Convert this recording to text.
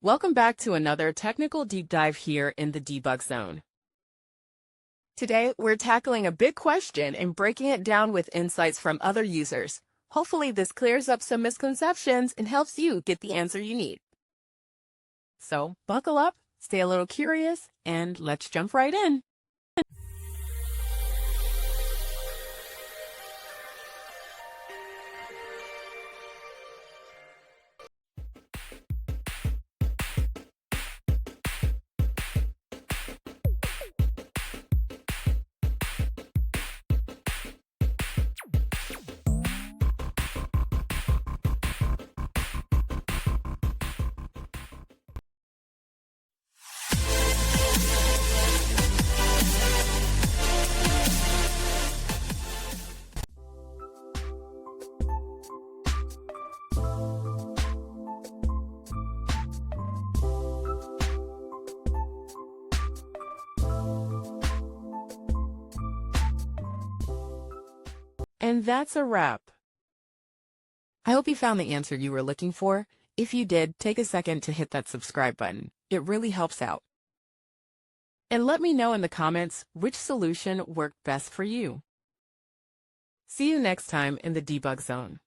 Welcome back to another technical deep dive here in the Debug Zone. Today, we're tackling a big question and breaking it down with insights from other users. Hopefully, this clears up some misconceptions and helps you get the answer you need. So, buckle up, stay a little curious, and let's jump right in. And that's a wrap. I hope you found the answer you were looking for. If you did, take a second to hit that subscribe button. It really helps out. And let me know in the comments which solution worked best for you. See you next time in the Debug Zone.